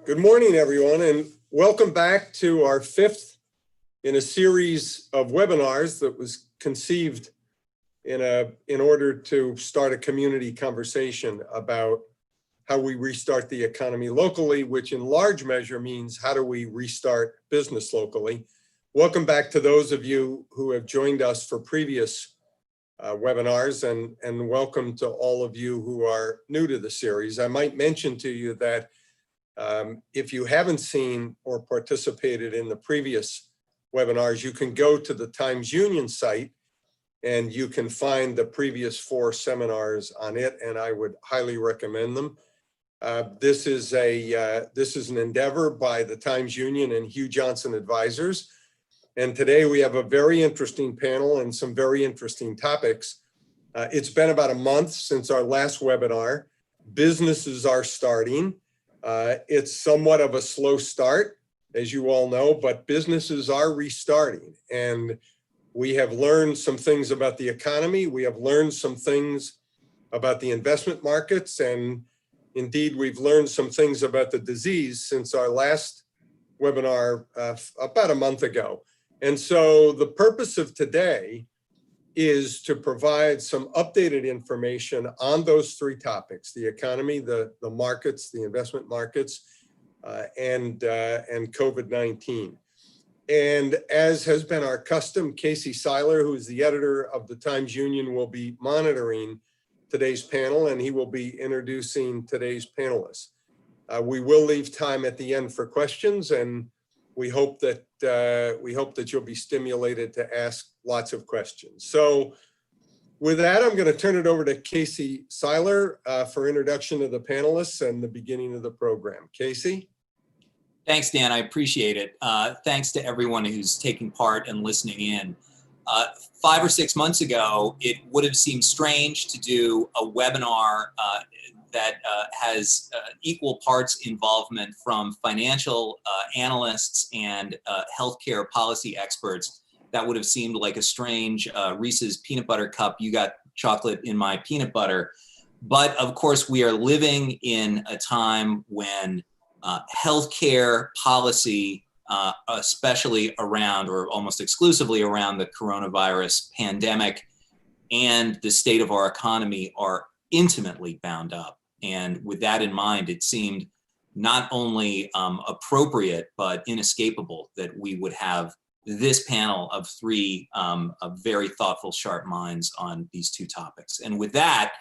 Good morning, everyone, and welcome back to our fifth in a series of webinars that was conceived in order to start a community conversation about how we restart the economy locally, which in large measure means how do we restart business locally. Welcome back to those of you who have joined us for previous webinars, and welcome to all of you who are new to the series. I might mention to you that if you haven't seen or participated in the previous webinars, you can go to the Times Union site and you can find the previous 4 seminars on it, and I would highly recommend them. This is an endeavor by the Times Union and Hugh Johnson Advisors. And today we have a very interesting panel and some very interesting topics. It's been about a month since our last webinar. Businesses are starting. It's somewhat of a slow start, as you all know, but businesses are restarting. And we have learned some things about the economy. We have learned some things about the investment markets. And indeed, we've learned some things about the disease since our last webinar about a month ago. And so the purpose of today is to provide some updated information on those 3 topics: the economy, the markets, the investment markets, and COVID-19. And as has been our custom, Casey Seiler, who is the editor of the Times Union, will be monitoring today's panel, and he will be introducing today's panelists. We will leave time at the end for questions, and we hope that you'll be stimulated to ask lots of questions. So with that, I'm going to turn it over to Casey Seiler for introduction to the panelists and the beginning of the program. Casey? Thanks, Dan. I appreciate it. Thanks to everyone who's taking part and listening in. 5 or 6 months ago, it would have seemed strange to do a webinar that has equal parts involvement from financial analysts and healthcare policy experts. That would have seemed like a strange Reese's peanut butter cup, you got chocolate in my peanut butter. But of course, we are living in a time when healthcare policy, especially around or almost exclusively around the coronavirus pandemic and the state of our economy, are intimately bound up. And with that in mind, it seemed not only appropriate, but inescapable that we would have this panel of 3 very thoughtful, sharp minds on these 2 topics. And with that,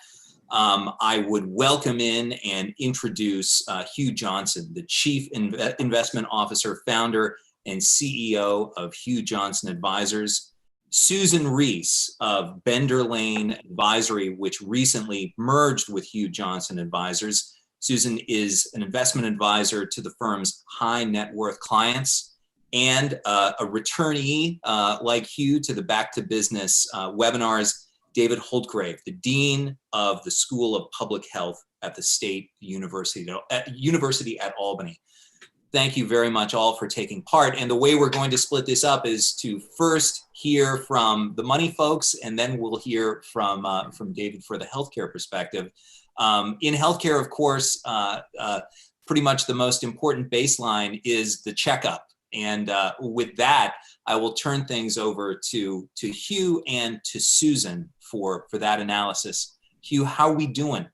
I would welcome in and introduce Hugh Johnson, the Chief Investment Officer, founder, and CEO of Hugh Johnson Advisors; Susan Reese of Bender Lane Advisory, which recently merged with Hugh Johnson Advisors. Susan is an investment advisor to the firm's high net worth clients and a returnee like Hugh to the Back to Business webinars. David Holtgrave, the Dean of the School of Public Health at the State University at Albany. Thank you very much all for taking part. And the way we're going to split this up is to first hear from the money folks, and then we'll hear from David for the healthcare perspective. In healthcare, of course, pretty much the most important baseline is the checkup. And with that, I will turn things over to Hugh and to Susan for that analysis. Hugh, how are we doing?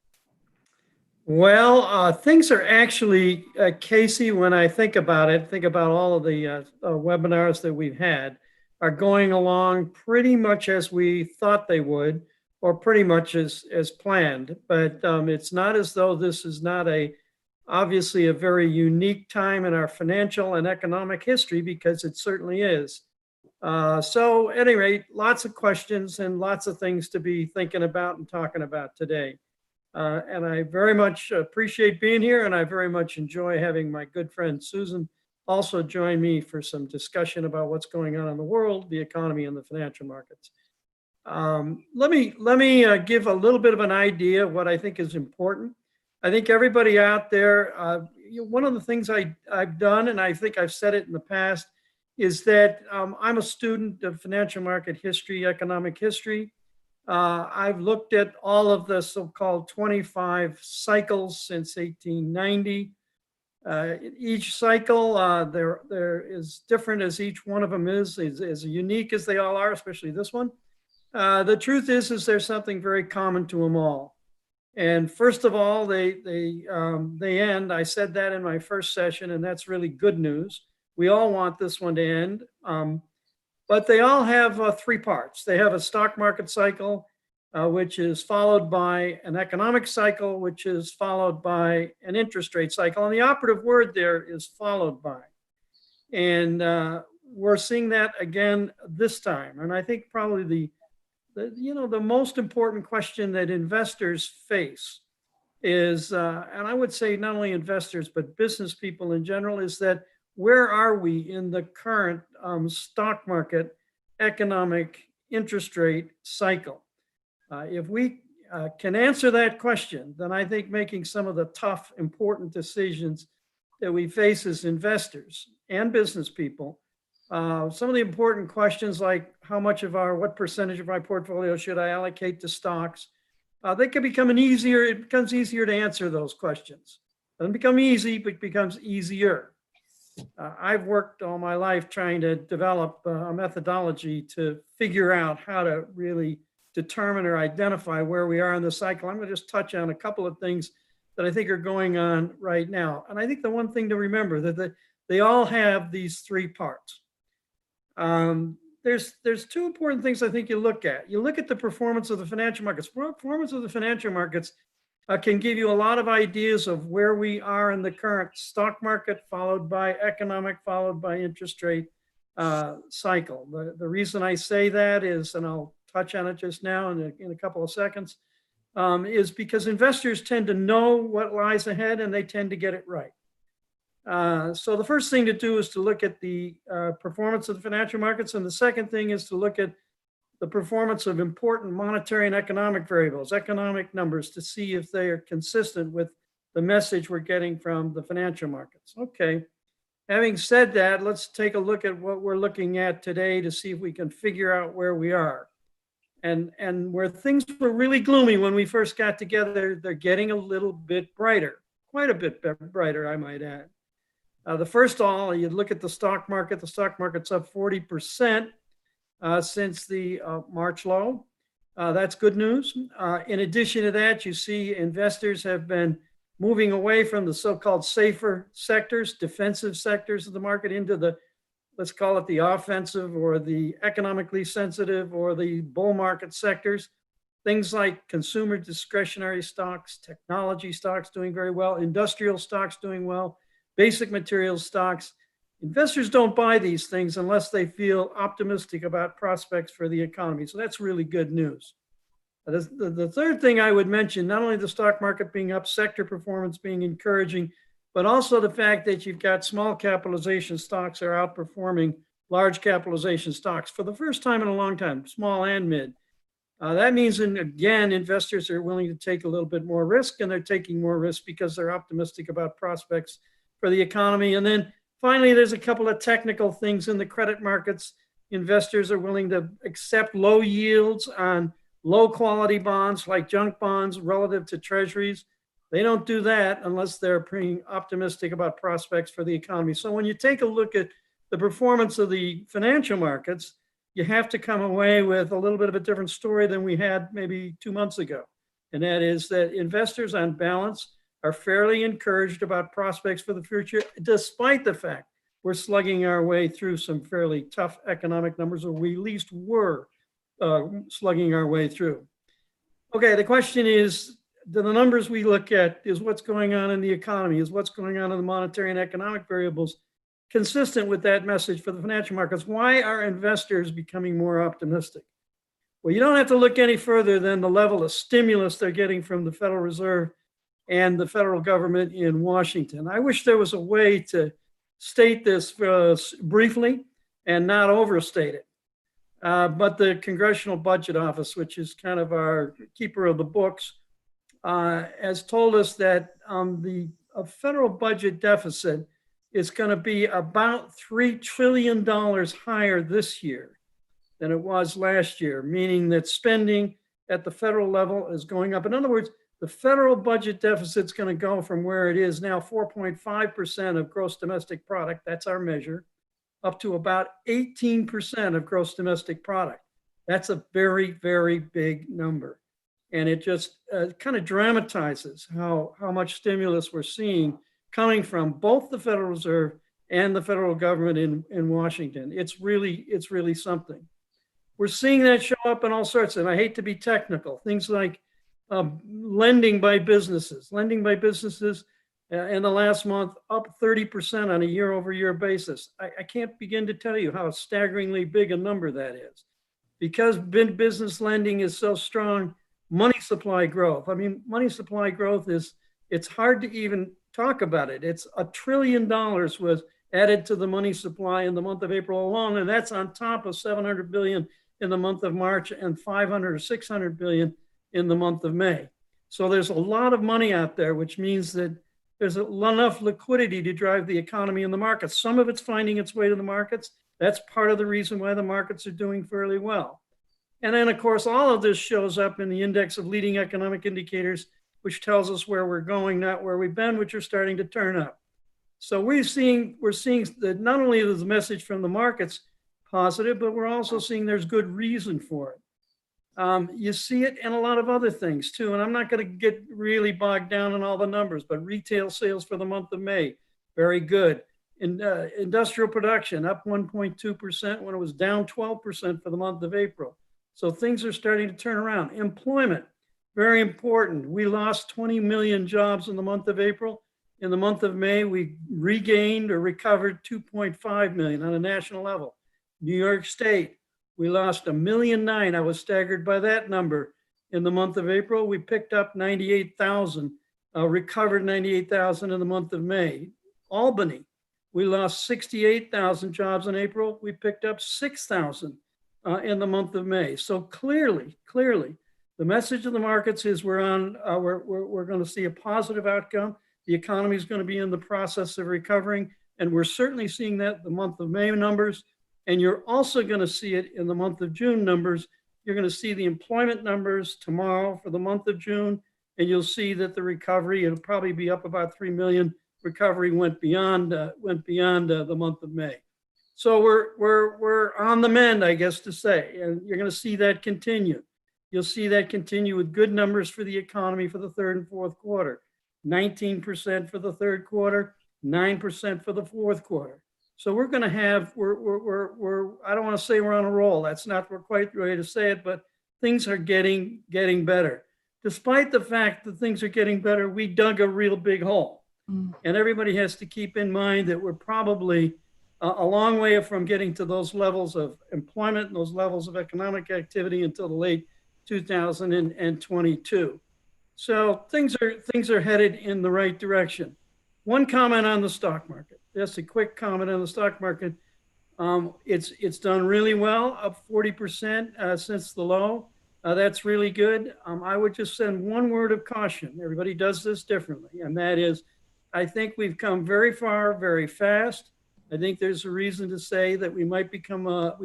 Well, things are actually, Casey, when I think about all of the webinars that we've had, are going along pretty much as we thought they would, or pretty much as planned. But it's not as though this is not obviously a very unique time in our financial and economic history, because it certainly is. So at any rate, lots of questions and lots of things to be thinking about and talking about today. And I very much appreciate being here, and I very much enjoy having my good friend Susan also join me for some discussion about what's going on in the world, the economy, and the financial markets. Let me give a little bit of an idea of what I think is important. I think everybody out there, one of the things I've done, and I think I've said it in the past, is that I'm a student of financial market history, economic history. I've looked at all of the so-called 25 cycles since 1890. Each cycle, there is different as each one of them is as unique as they all are, especially this one. The truth is there's something very common to them all. And first of all, they end. I said that in my first session, and that's really good news. We all want this one to end, but they all have three parts. They have a stock market cycle, which is followed by an economic cycle, which is followed by an interest rate cycle. And the operative word there is followed by. And we're seeing that again this time. And I think probably the most important question that investors face is, and I would say not only investors, but business people in general, is that where are we in the current stock market economic interest rate cycle? If we can answer that question, then I think making some of the tough, important decisions that we face as investors and business people, some of the important questions like what percentage of my portfolio should I allocate to stocks? It becomes easier to answer those questions. It doesn't become easy, but it becomes easier. I've worked all my life trying to develop a methodology to figure out how to really determine or identify where we are in the cycle. I'm going to just touch on a couple of things that I think are going on right now. And I think the one thing to remember that they all have these three parts. There's two important things I think you look at. You look at the performance of the financial markets. Performance of the financial markets can give you a lot of ideas of where we are in the current stock market, followed by economic, followed by interest rate cycle. The reason I say that is, and I'll touch on it just now in a couple of seconds, is because investors tend to know what lies ahead and they tend to get it right. So the first thing to do is to look at the performance of the financial markets. And the second thing is to look at the performance of important monetary and economic variables, economic numbers, to see if they are consistent with the message we're getting from the financial markets. Okay. Having said that, let's take a look at what we're looking at today to see if we can figure out where we are. And where things were really gloomy when we first got together, they're getting a little bit brighter, quite a bit brighter, I might add. The first of all, you look at the stock market. The stock market's up 40% since the March low. That's good news. In addition to that, you see investors have been moving away from the so-called safer sectors, defensive sectors of the market into the, let's call it the offensive or the economically sensitive or the bull market sectors. Things like consumer discretionary stocks, technology stocks doing very well, industrial stocks doing well, basic materials stocks. Investors don't buy these things unless they feel optimistic about prospects for the economy. So that's really good news. The third thing I would mention, not only the stock market being up, sector performance being encouraging, but also the fact that you've got small capitalization stocks are outperforming large capitalization stocks for the first time in a long time, small and mid. That means, and again, investors are willing to take a little bit more risk, and they're taking more risk because they're optimistic about prospects for the economy. And then finally, there's a couple of technical things in the credit markets. Investors are willing to accept low yields on low quality bonds like junk bonds relative to treasuries. They don't do that unless they're pretty optimistic about prospects for the economy. So when you take a look at the performance of the financial markets, you have to come away with a little bit of a different story than we had maybe 2 months ago. And that is that investors on balance are fairly encouraged about prospects for the future, despite the fact we're slugging our way through some fairly tough economic numbers, or we at least were slugging our way through. Okay, the question is, the numbers we look at is what's going on in the economy, is what's going on in the monetary and economic variables consistent with that message for the financial markets? Why are investors becoming more optimistic? Well, you don't have to look any further than the level of stimulus they're getting from the Federal Reserve and the federal government in Washington. I wish there was a way to state this briefly and not overstate it. But the Congressional Budget Office, which is kind of our keeper of the books, has told us that the federal budget deficit is going to be about $3 trillion higher this year than it was last year, meaning that spending at the federal level is going up. In other words, The federal budget deficit's going to go from where it is now, 4.5% of gross domestic product, that's our measure, up to about 18% of gross domestic product. That's a very, very big number. And it just kind of dramatizes how much stimulus we're seeing coming from both the Federal Reserve and the federal government in Washington. It's really something. We're seeing that show up in all sorts, and I hate to be technical, things like lending by businesses. Lending by businesses in the last month up 30% on a year-over-year basis. I can't begin to tell you how staggeringly big a number that is. Because business lending is so strong, money supply growth. I mean, money supply growth it's hard to even talk about it. It's $1 trillion was added to the money supply in the month of April alone, and that's on top of $700 billion in the month of March and $500 or $600 billion in the month of May. So there's a lot of money out there, which means that there's enough liquidity to drive the economy and the markets. Some of it's finding its way to the markets. That's part of the reason why the markets are doing fairly well. And then, of course, all of this shows up in the index of leading economic indicators, which tells us where we're going, not where we've been, which are starting to turn up. So we're seeing that not only is the message from the markets positive, but we're also seeing there's good reason for it. You see it in a lot of other things too. And I'm not going to get really bogged down in all the numbers, but retail sales for the month of May, very good. Industrial production up 1.2% when it was down 12% for the month of April. So things are starting to turn around. Employment, very important. We lost 20 million jobs in the month of April. In the month of May, we regained or recovered 2.5 million on a national level. New York State, we lost 1.9 million. I was staggered by that number. In the month of April, we picked up 98,000, recovered 98,000 in the month of May. Albany, we lost 68,000 jobs in April. We picked up 6,000 in the month of May. So clearly, the message of the markets is we're going to see a positive outcome. The economy is going to be in the process of recovering, and we're certainly seeing that in the month of May numbers. And you're also going to see it in the month of June numbers. You're going to see the employment numbers tomorrow for the month of June, and you'll see that the recovery, it'll probably be up about 3 million. Recovery went beyond the month of May. So we're on the mend, I guess to say, and you're going to see that continue. You'll see that continue with good numbers for the economy for the third and fourth quarter. 19% for the third quarter, 9% for the fourth quarter. So we're going to have, I don't want to say we're on a roll. That's not quite the way to say it, but things are getting better. Despite the fact that things are getting better, we dug a real big hole. And everybody has to keep in mind that we're probably a long way from getting to those levels of employment and those levels of economic activity until the late 2022. So things are headed in the right direction. One comment on the stock market. Just a quick comment on the stock market. It's done really well, up 40% since the low. That's really good. I would just send one word of caution. Everybody does this differently, and that is, I think we've come very far, very fast. I think there's a reason to say that we've become a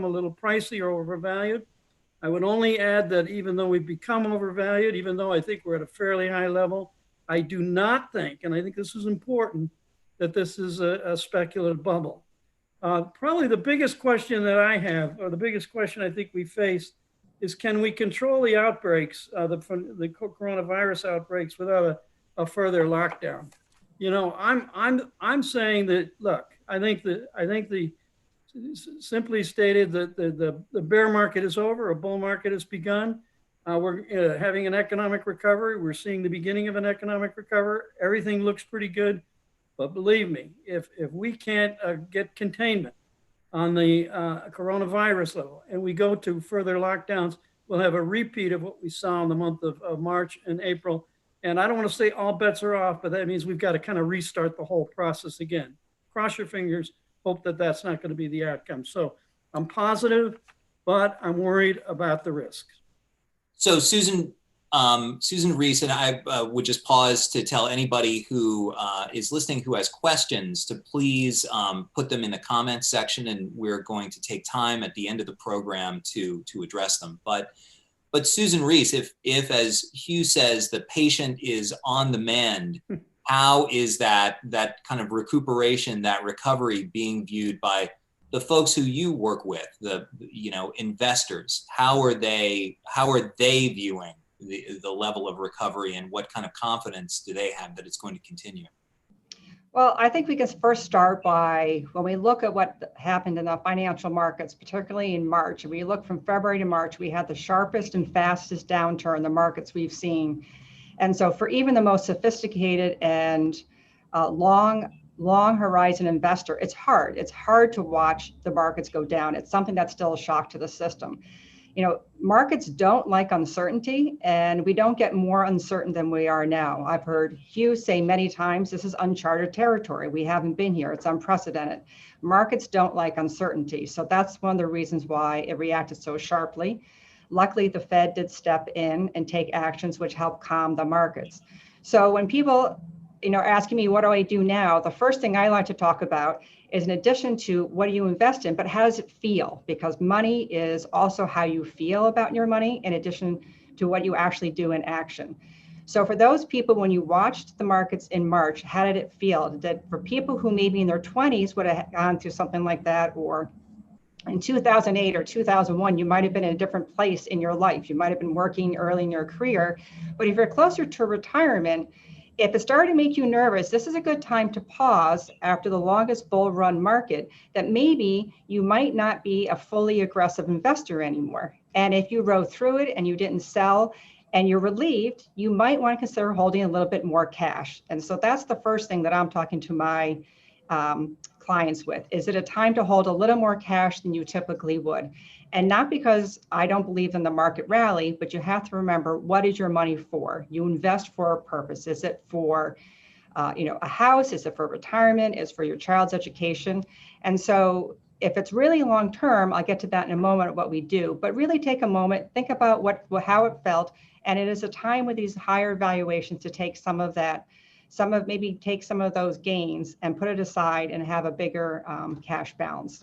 little pricey or overvalued. I would only add that even though we've become overvalued, even though I think we're at a fairly high level, I do not think, and I think this is important, that this is a speculative bubble. Probably the biggest question that I have, or the biggest question I think we face, is can we control the outbreaks, the coronavirus outbreaks, without a further lockdown? You know, I'm saying that. Look, I think the simply stated that the bear market is over, a bull market has begun. We're having an economic recovery. We're seeing the beginning of an economic recovery. Everything looks pretty good. But believe me, if we can't get containment on the coronavirus level and we go to further lockdowns, we'll have a repeat of what we saw in the month of March and April. And I don't want to say all bets are off, but that means we've got to kind of restart the whole process again. Cross your fingers, hope that that's not going to be the outcome. So I'm positive, but I'm worried about the risks. So Susan Reese and I would just pause to tell anybody who is listening who has questions to please put them in the comments section, and we're going to take time at the end of the program to address them. But But Susan Reese, if as Hugh says, the patient is on the mend, how is that kind of recuperation, that recovery being viewed by the folks who you work with, the investors? How are they viewing the level of recovery, and what kind of confidence do they have that it's going to continue? Well, I think we can first start by, when we look at what happened in the financial markets, particularly in March, and we look from February to March, we had the sharpest and fastest downturn in the markets we've seen. And so for even the most sophisticated and long horizon investor, it's hard. It's hard to watch the markets go down. It's something that's still a shock to the system. Markets don't like uncertainty, and we don't get more uncertain than we are now. I've heard Hugh say many times, this is uncharted territory. We haven't been here. It's unprecedented. Markets don't like uncertainty. So that's one of the reasons why it reacted so sharply. Luckily, the Fed did step in and take actions which help calm the markets. So when people are asking me, what do I do now? The first thing I like to talk about is, in addition to what do you invest in, but how does it feel? Because money is also how you feel about your money, in addition to what you actually do in action. So for those people, when you watched the markets in March, how did it feel? That for people who maybe in their 20s would have gone through something like that, or in 2008 or 2001, you might have been in a different place in your life. You might have been working early in your career, but if you're closer to retirement, if it started to make you nervous, this is a good time to pause after the longest bull run market, that maybe you might not be a fully aggressive investor anymore. And if you rode through it and you didn't sell and you're relieved, you might want to consider holding a little bit more cash. And so that's the first thing that I'm talking to my clients with. Is it a time to hold a little more cash than you typically would? And not because I don't believe in the market rally, but you have to remember, what is your money for? You invest for a purpose. Is it for a house? Is it for retirement? Is it for your child's education? And so if it's really long term, I'll get to that in a moment, what we do, but really take a moment, think about how it felt. And it is a time with these higher valuations to take take some of those gains and put it aside and have a bigger cash balance.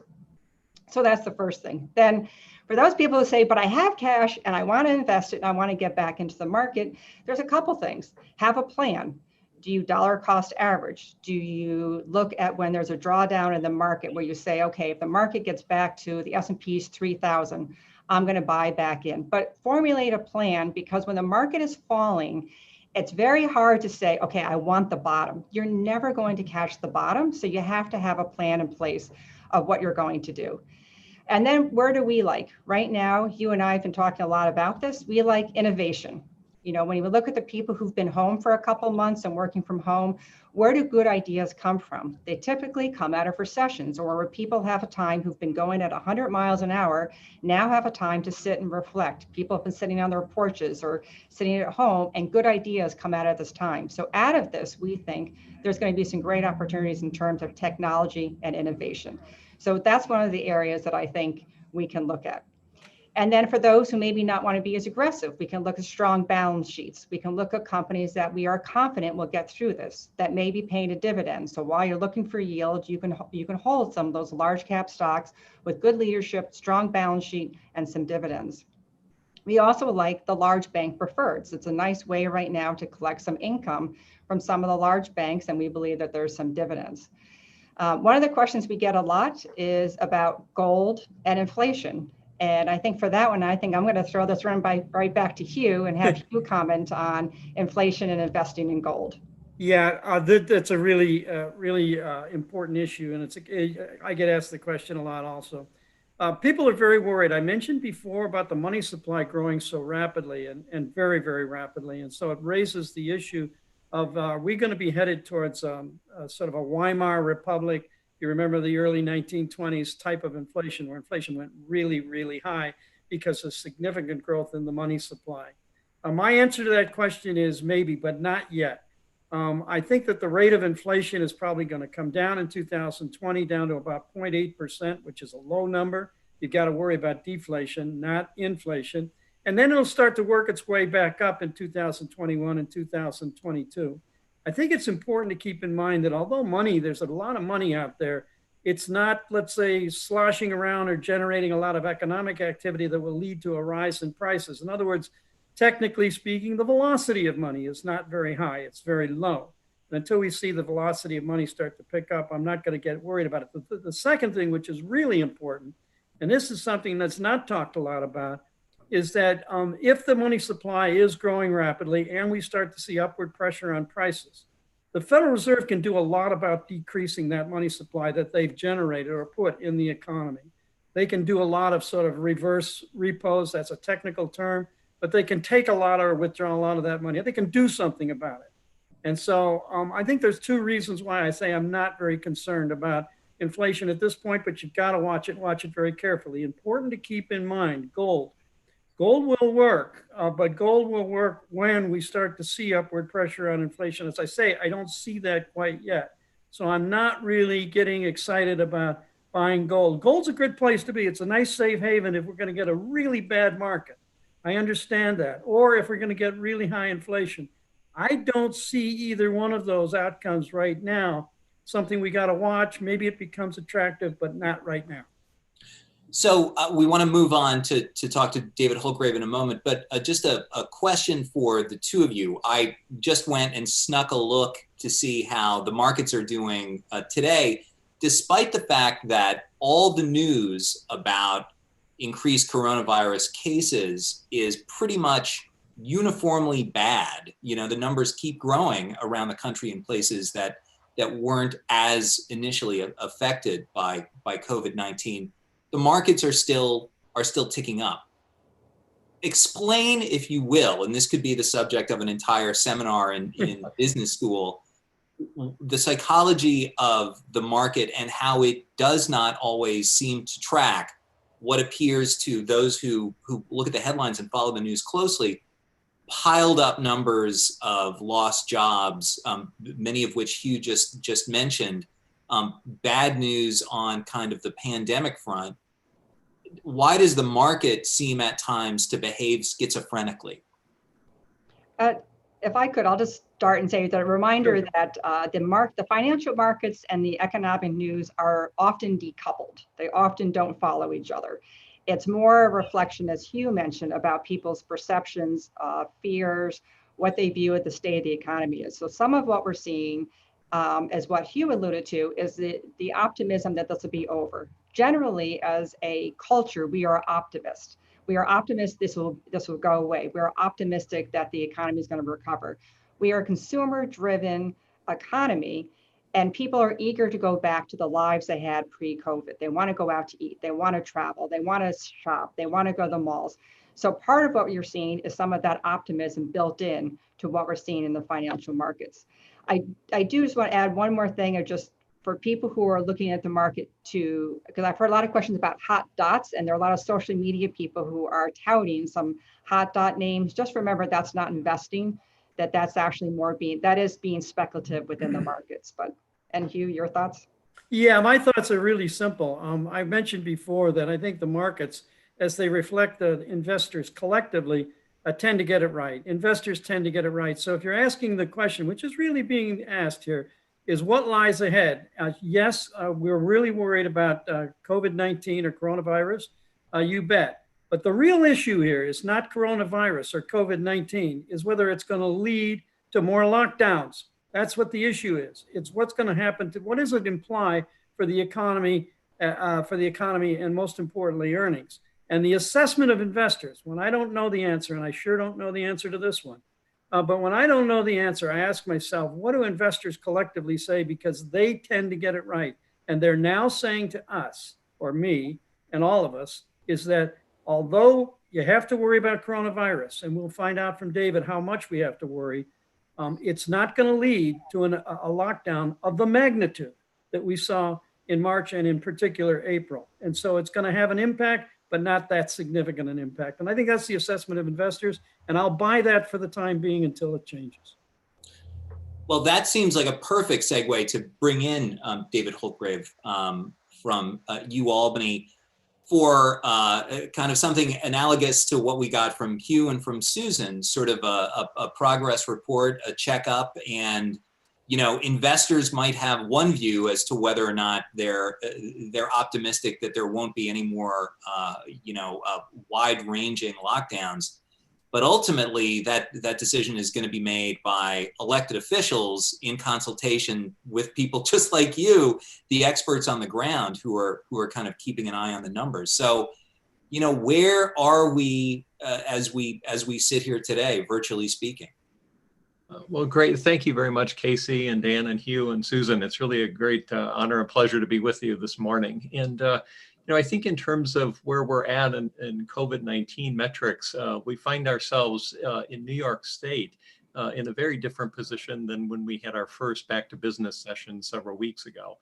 So that's the first thing. Then for those people who say, but I have cash and I want to invest it and I want to get back into the market, there's a couple things. Have a plan. Do you dollar cost average? Do you look at when there's a drawdown in the market where you say, okay, if the market gets back to the S&P's 3,000, I'm going to buy back in. But formulate a plan, because when the market is falling, it's very hard to say, okay, I want the bottom. You're never going to catch the bottom. So you have to have a plan in place of what you're going to do. And then where do we like? Right now, you and I have been talking a lot about this. We like innovation. When you look at the people who've been home for a couple months and working from home, where do good ideas come from? They typically come out of recessions, or where people have a time who've been going at 100 miles an hour, now have a time to sit and reflect. People have been sitting on their porches or sitting at home, and good ideas come out of this time. So out of this, we think there's going to be some great opportunities in terms of technology and innovation. So that's one of the areas that I think we can look at. And then for those who maybe not want to be as aggressive, we can look at strong balance sheets. We can look at companies that we are confident will get through this, that may be paying a dividend. So while you're looking for yield, you can hold some of those large cap stocks with good leadership, strong balance sheet, and some dividends. We also like the large bank preferreds. It's a nice way right now to collect some income from some of the large banks, and we believe that there's some dividends. One of the questions we get a lot is about gold and inflation. And I think for that one, I think I'm going to throw this right back to Hugh and have Hugh comment on inflation and investing in gold. Yeah, that's a really important issue. And I get asked the question a lot also. People are very worried. I mentioned before about the money supply growing so rapidly and very, very rapidly. And so it raises the issue of, are we going to be headed towards sort of a Weimar Republic? You remember the early 1920s type of inflation, where inflation went really, really high because of significant growth in the money supply. My answer to that question is maybe, but not yet. I think that the rate of inflation is probably going to come down in 2020, down to about 0.8%, which is a low number. You've got to worry about deflation, not inflation. And then it'll start to work its way back up in 2021 and 2022. I think it's important to keep in mind that although there's a lot of money out there, It's not, let's say, sloshing around or generating a lot of economic activity that will lead to a rise in prices. In other words, technically speaking, the velocity of money is not very high. It's very low. And until we see the velocity of money start to pick up, I'm not going to get worried about it. The second thing, which is really important, and this is something that's not talked a lot about, is that if the money supply is growing rapidly and we start to see upward pressure on prices, the Federal Reserve can do a lot about decreasing that money supply that they've generated or put in the economy. They can do a lot of sort of reverse repos. That's a technical term, but they can take a lot or withdraw a lot of that money. They can do something about it. And so I think there's two reasons why I say I'm not very concerned about inflation at this point, but you've got to watch it very carefully. Important to keep in mind, gold. Gold will work, but gold will work when we start to see upward pressure on inflation. As I say, I don't see that quite yet. So I'm not really getting excited about buying gold. Gold's a good place to be. It's a nice safe haven if we're going to get a really bad market. I understand that. Or if we're going to get really high inflation. I don't see either one of those outcomes right now. Something we got to watch. Maybe it becomes attractive, but not right now. So we want to move on to talk to David Holtgrave in a moment, but just a question for the two of you. I just went and snuck a look to see how the markets are doing today, despite the fact that all the news about increased coronavirus cases is pretty much uniformly bad. You know, the numbers keep growing around the country in places that weren't as initially affected by COVID-19. The markets are still ticking up. Explain, if you will, and this could be the subject of an entire seminar in business school, the psychology of the market and how it does not always seem to track what appears to those who look at the headlines and follow the news closely, piled up numbers of lost jobs, many of which Hugh just mentioned, bad news on kind of the pandemic front. Why does the market seem at times to behave schizophrenically? If I could, I'll just start and say that a reminder that the financial markets and the economic news are often decoupled. They often don't follow each other. It's more a reflection, as Hugh mentioned, about people's perceptions, fears, what they view at the state of the economy is. So some of what we're seeing, as what Hugh alluded to, is the optimism that this will be over. Generally, as a culture, we are optimists. We are optimists this will go away. We are optimistic that the economy is going to recover. We are a consumer-driven economy, and people are eager to go back to the lives they had pre-COVID. They want to go out to eat. They want to travel. They want to shop. They want to go to the malls. So part of what you're seeing is some of that optimism built in to what we're seeing in the financial markets. I do just want to add one more thing, or just for people who are looking at the market because I've heard a lot of questions about hot dots, and there are a lot of social media people who are touting some hot dot names. Just remember, that's not investing, that's actually that is being speculative within the markets. And Hugh, your thoughts? Yeah, my thoughts are really simple. I mentioned before that I think the markets, as they reflect the investors collectively, tend to get it right. Investors tend to get it right. So if you're asking the question, which is really being asked here, is what lies ahead? Yes, we're really worried about COVID-19 or coronavirus. You bet. But the real issue here is not coronavirus or COVID-19, is whether it's going to lead to more lockdowns. That's what the issue is. It's what's going to happen to, what does it imply for the economy, and most importantly, earnings. And the assessment of investors, when I don't know the answer, and I sure don't know the answer to this one, but when I don't know the answer, I ask myself, what do investors collectively say? Because they tend to get it right. And they're now saying to us, or me, and all of us, is that although you have to worry about coronavirus, and we'll find out from David how much we have to worry, it's not going to lead to a lockdown of the magnitude that we saw in March and in particular April. And so it's going to have an impact, but not that significant an impact. And I think that's the assessment of investors. And I'll buy that for the time being until it changes. Well, that seems like a perfect segue to bring in David Holtgrave from Albany for kind of something analogous to what we got from Hugh and from Susan, sort of a progress report, a checkup, and investors might have one view as to whether or not they're optimistic that there won't be any more, wide-ranging lockdowns. But ultimately, that decision is going to be made by elected officials in consultation with people just like you, the experts on the ground who are kind of keeping an eye on the numbers. So, where are we as we sit here today, virtually speaking? Well, great. Thank you very much, Casey and Dan and Hugh and Susan. It's really a great honor and pleasure to be with you this morning. And I think in terms of where we're at in COVID-19 metrics, we find ourselves in New York State in a very different position than when we had our first back to business session several weeks ago.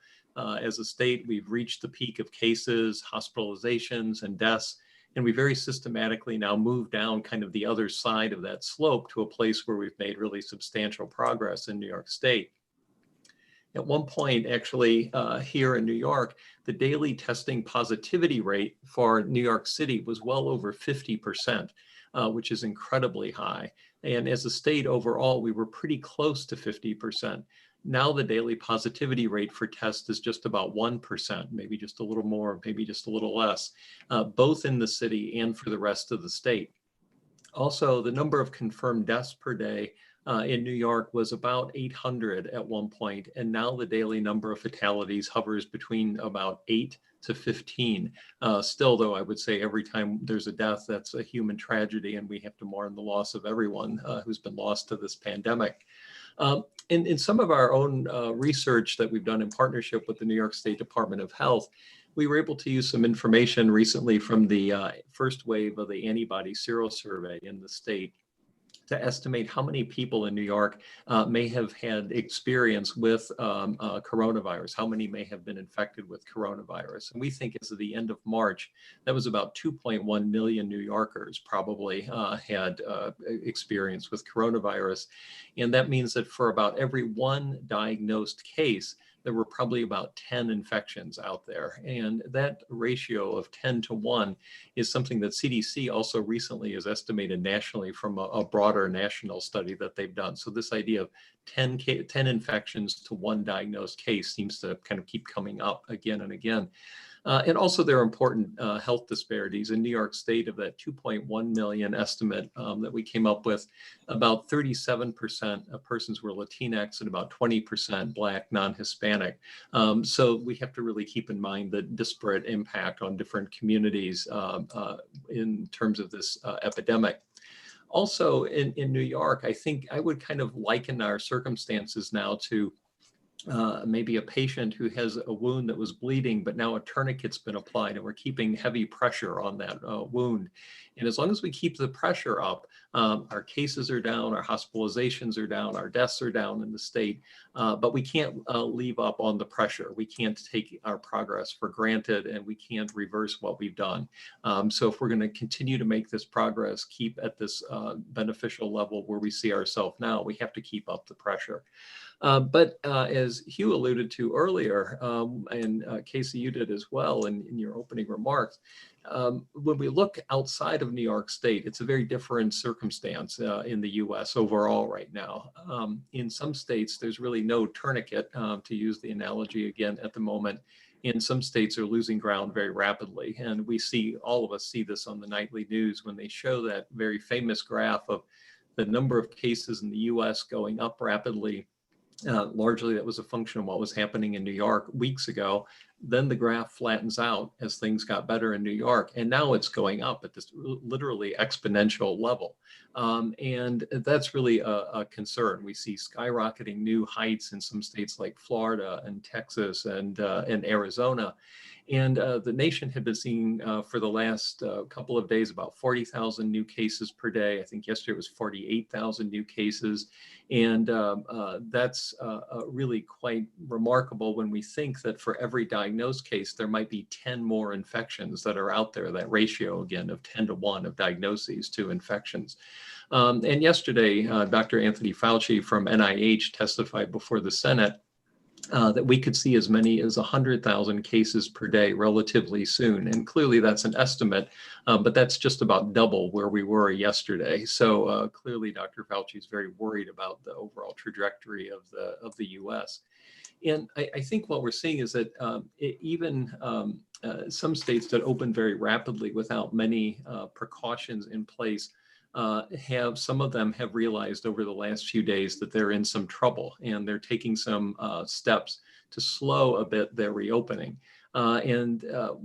As a state, we've reached the peak of cases, hospitalizations, and deaths. And we very systematically now move down kind of the other side of that slope to a place where we've made really substantial progress in New York State. At one point, actually, here in New York, the daily testing positivity rate for New York City was well over 50%, which is incredibly high. And as a state overall, we were pretty close to 50%. Now the daily positivity rate for tests is just about 1%, maybe just a little more, maybe just a little less, both in the city and for the rest of the state. Also, the number of confirmed deaths per day in New York was about 800 at one point, and now the daily number of fatalities hovers between about 8 to 15. Still, though, I would say every time there's a death, that's a human tragedy, and we have to mourn the loss of everyone who's been lost to this pandemic. In some of our own research that we've done in partnership with the New York State Department of Health, we were able to use some information recently from the first wave of the antibody serosurvey in the state to estimate how many people in New York may have had experience with coronavirus, how many may have been infected with coronavirus. And we think as of the end of March, that was about 2.1 million New Yorkers probably had experience with coronavirus. And that means that for about every one diagnosed case, there were probably about 10 infections out there. And that ratio of 10 to 1 is something that CDC also recently has estimated nationally from a broader national study that they've done. So this idea of 10 infections to 1 diagnosed case seems to kind of keep coming up again and again. And also there are important health disparities. In New York State, of that 2.1 million estimate that we came up with, about 37% of persons were Latinx and about 20% Black, non-Hispanic. So we have to really keep in mind the disparate impact on different communities in terms of this epidemic. Also in New York, I think I would kind of liken our circumstances now to maybe a patient who has a wound that was bleeding, but now a tourniquet's been applied and we're keeping heavy pressure on that wound. And as long as we keep the pressure up, our cases are down, our hospitalizations are down, our deaths are down in the state, but we can't leave up on the pressure. We can't take our progress for granted and we can't reverse what we've done. So if we're going to continue to make this progress, keep at this beneficial level where we see ourselves now, we have to keep up the pressure. But as Hugh alluded to earlier, and Casey, you did as well in your opening remarks, when we look outside of New York State, it's a very different circumstance in the US overall right now. In some states, there's really no tourniquet, to use the analogy again at the moment. And some states are losing ground very rapidly. And we see, all of us see this on the nightly news when they show that very famous graph of the number of cases in the US going up rapidly. Largely that was a function of what was happening in New York weeks ago. Then the graph flattens out as things got better in New York. And now it's going up at this literally exponential level. And that's really a concern. We see skyrocketing new heights in some states like Florida and Texas and Arizona. And the nation had been seeing for the last couple of days about 40,000 new cases per day. I think yesterday was 48,000 new cases. And that's really quite remarkable when we think that for every diagnosed case, there might be 10 more infections that are out there, that ratio again of 10 to 1 of diagnoses to infections. And yesterday, Dr. Anthony Fauci from NIH testified before the Senate. that we could see as many as 100,000 cases per day relatively soon. And clearly that's an estimate, but that's just about double where we were yesterday. So clearly Dr. Fauci is very worried about the overall trajectory of the US. And I think what we're seeing is that some states that opened very rapidly without many precautions in place some of them have realized over the last few days that they're in some trouble, and they're taking some steps to slow a bit their reopening. However,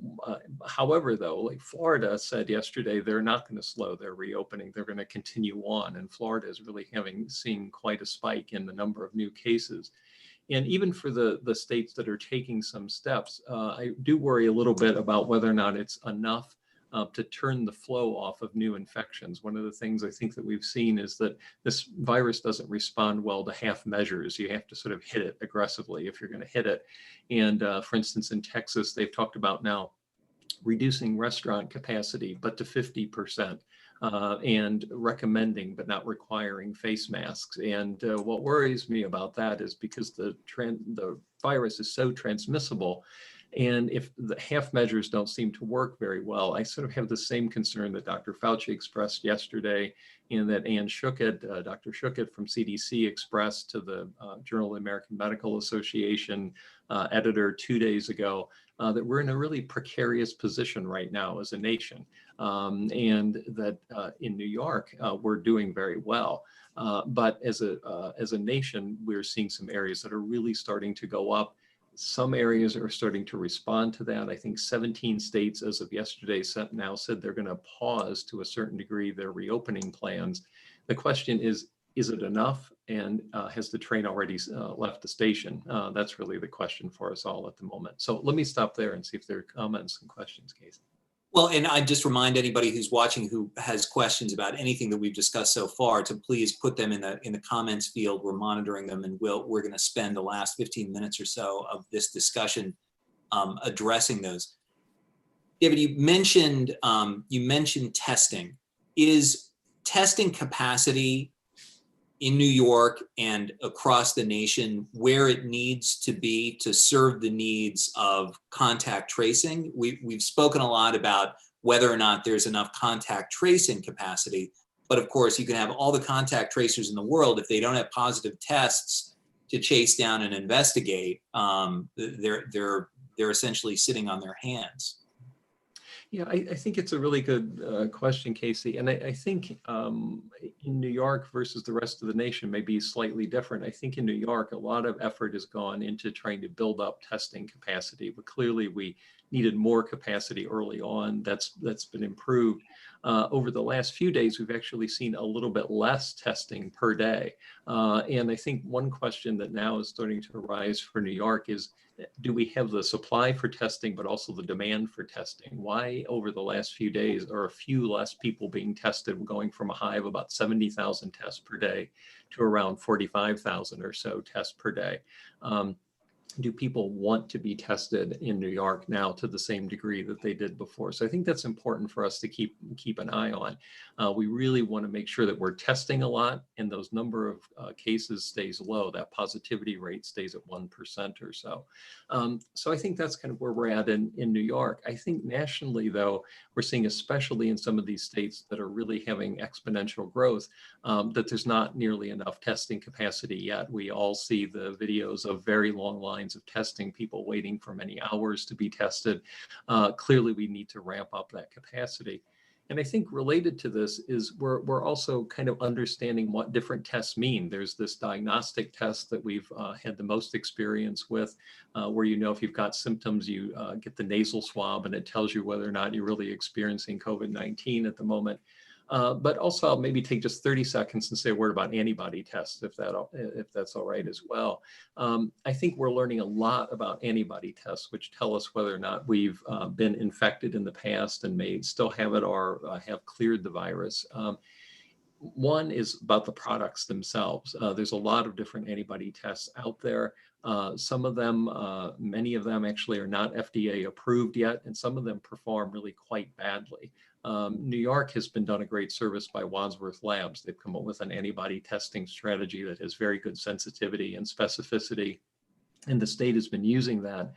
though, like Florida said yesterday, they're not going to slow their reopening. They're going to continue on. And Florida is really seen quite a spike in the number of new cases. And even for the states that are taking some steps, I do worry a little bit about whether or not it's enough to turn the flow off of new infections. One of the things I think that we've seen is that this virus doesn't respond well to half measures. You have to sort of hit it aggressively if you're going to hit it. And for instance, in Texas, they've talked about now reducing restaurant capacity, but to 50%. And recommending but not requiring face masks. And what worries me about that is because the virus is so transmissible, and if the half measures don't seem to work very well, I sort of have the same concern that Dr. Fauci expressed yesterday, and that Dr. Schuchat from CDC expressed to the Journal of the American Medical Association editor 2 days ago, that we're in a really precarious position right now as a nation. And that in New York, we're doing very well. But as a nation, we're seeing some areas that are really starting to go up. Some areas are starting to respond to that. I think 17 states, as of yesterday, now said they're going to pause to a certain degree their reopening plans. The question is it enough? And has the train already left the station? That's really the question for us all at the moment. So let me stop there and see if there are comments and questions, Casey. Well, and I just remind anybody who's watching who has questions about anything that we've discussed so far to please put them in the comments field. We're monitoring them, and we're going to spend the last 15 minutes or so of this discussion addressing those. David, you mentioned testing. Is testing capacity in New York and across the nation where it needs to be to serve the needs of contact tracing? We've spoken a lot about whether or not there's enough contact tracing capacity, but of course you can have all the contact tracers in the world. If they don't have positive tests to chase down and investigate, they're essentially sitting on their hands. Yeah, I think it's a really good question, Casey. And I think in New York versus the rest of the nation may be slightly different. I think in New York, a lot of effort has gone into trying to build up testing capacity, but clearly we needed more capacity early on. That's been improved. Over the last few days, we've actually seen a little bit less testing per day. And I think one question that now is starting to arise for New York is, do we have the supply for testing, but also the demand for testing? Why over the last few days are a few less people being tested, going from a high of about 70,000 tests per day to around 45,000 or so tests per day? Do people want to be tested in New York now to the same degree that they did before? So I think that's important for us to keep an eye on. We really want to make sure that we're testing a lot and those number of cases stays low. That positivity rate stays at 1% or so. So I think that's kind of where we're at in New York. I think nationally, though, we're seeing, especially in some of these states that are really having exponential growth, that there's not nearly enough testing capacity yet. We all see the videos of very long lines of testing, people waiting for many hours to be tested. Clearly, we need to ramp up that capacity. And I think related to this is we're also kind of understanding what different tests mean. There's this diagnostic test that we've had the most experience with, where if you've got symptoms, you get the nasal swab and it tells you whether or not you're really experiencing COVID-19 at the moment. But also I'll maybe take just 30 seconds and say a word about antibody tests, if that's all right as well. I think we're learning a lot about antibody tests, which tell us whether or not we've been infected in the past and may still have it or have cleared the virus. One is about the products themselves. There's a lot of different antibody tests out there. Some of them, many of them actually are not FDA approved yet, and some of them perform really quite badly. New York has been done a great service by Wadsworth Labs. They've come up with an antibody testing strategy that has very good sensitivity and specificity. And the state has been using that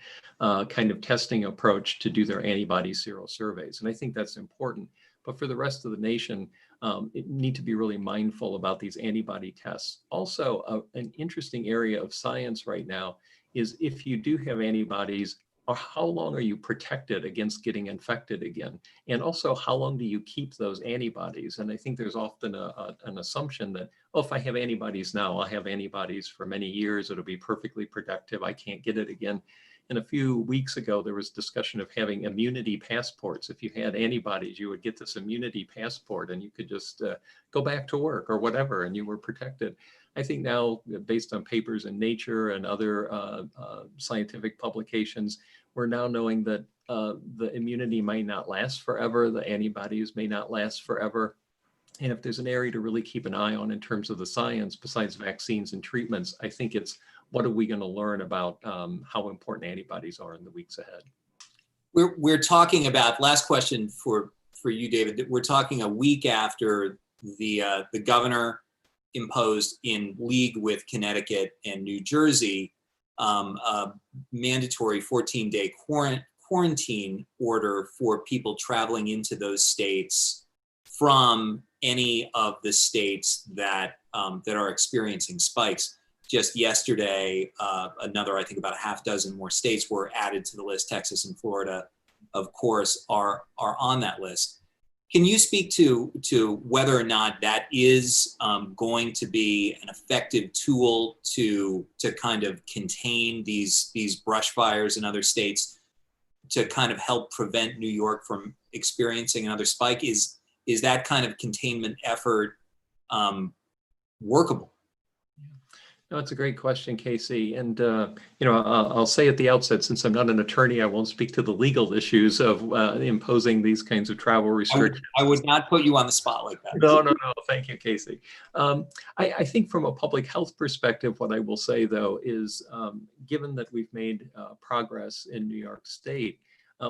kind of testing approach to do their antibody sero surveys. And I think that's important. But for the rest of the nation, it need to be really mindful about these antibody tests. Also, an interesting area of science right now is if you do have antibodies, how long are you protected against getting infected again? And also, how long do you keep those antibodies? And I think there's often an assumption that, oh, if I have antibodies now, I'll have antibodies for many years. It'll be perfectly productive. I can't get it again. And a few weeks ago, there was discussion of having immunity passports. If you had antibodies, you would get this immunity passport and you could just go back to work or whatever, and you were protected. I think now, based on papers in Nature and other scientific publications, we're now knowing that the immunity might not last forever, the antibodies may not last forever. And if there's an area to really keep an eye on in terms of the science, besides vaccines and treatments, I think it's what are we going to learn about how important antibodies are in the weeks ahead. We're talking about, last question for you, David, we're talking a week after the governor imposed in league with Connecticut and New Jersey a mandatory 14-day quarantine order for people traveling into those states from any of the states that are experiencing spikes. Just yesterday, another, I think about a half dozen more states were added to the list. Texas and Florida, of course, are on that list. Can you speak to whether or not that is going to be an effective tool to kind of contain these brush fires in other states, to kind of help prevent New York from experiencing another spike? Is that kind of containment effort workable? No, it's a great question, Casey. And, I'll say at the outset, since I'm not an attorney, I won't speak to the legal issues of imposing these kinds of travel restrictions. I would not put you on the spot like that. No. Thank you, Casey. I think from a public health perspective, what I will say, though, is given that we've made progress in New York State,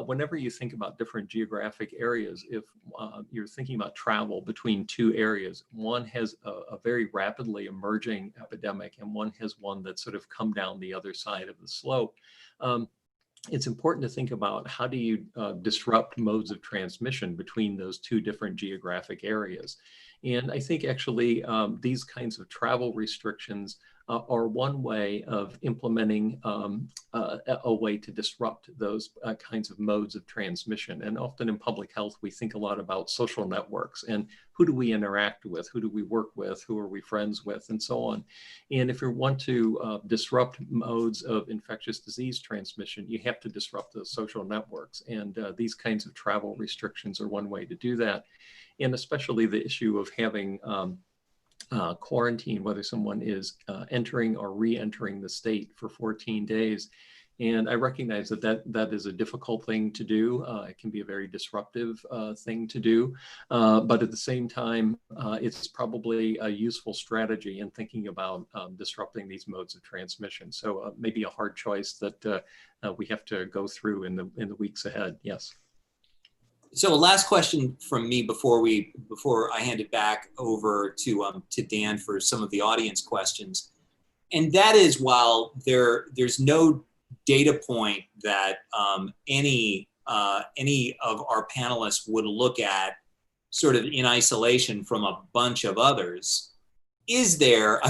whenever you think about different geographic areas, if you're thinking about travel between two areas, one has a very rapidly emerging epidemic and one has one that's sort of come down the other side of the slope. It's important to think about how do you disrupt modes of transmission between those two different geographic areas. And I think actually these kinds of travel restrictions are one way of implementing a way to disrupt those kinds of modes of transmission. And often in public health, we think a lot about social networks and who do we interact with, who do we work with, who are we friends with, and so on. And if you want to disrupt modes of infectious disease transmission, you have to disrupt those social networks. And these kinds of travel restrictions are one way to do that. And especially the issue of having quarantine, whether someone is entering or re-entering the state for 14 days. And I recognize that is a difficult thing to do. It can be a very disruptive thing to do. But at the same time, it's probably a useful strategy in thinking about disrupting these modes of transmission. So maybe a hard choice that we have to go through in the weeks ahead. Yes. So last question from me before I hand it back over to Dan for some of the audience questions, and that is, while there's no data point that any of our panelists would look at sort of in isolation from a bunch of others, is there?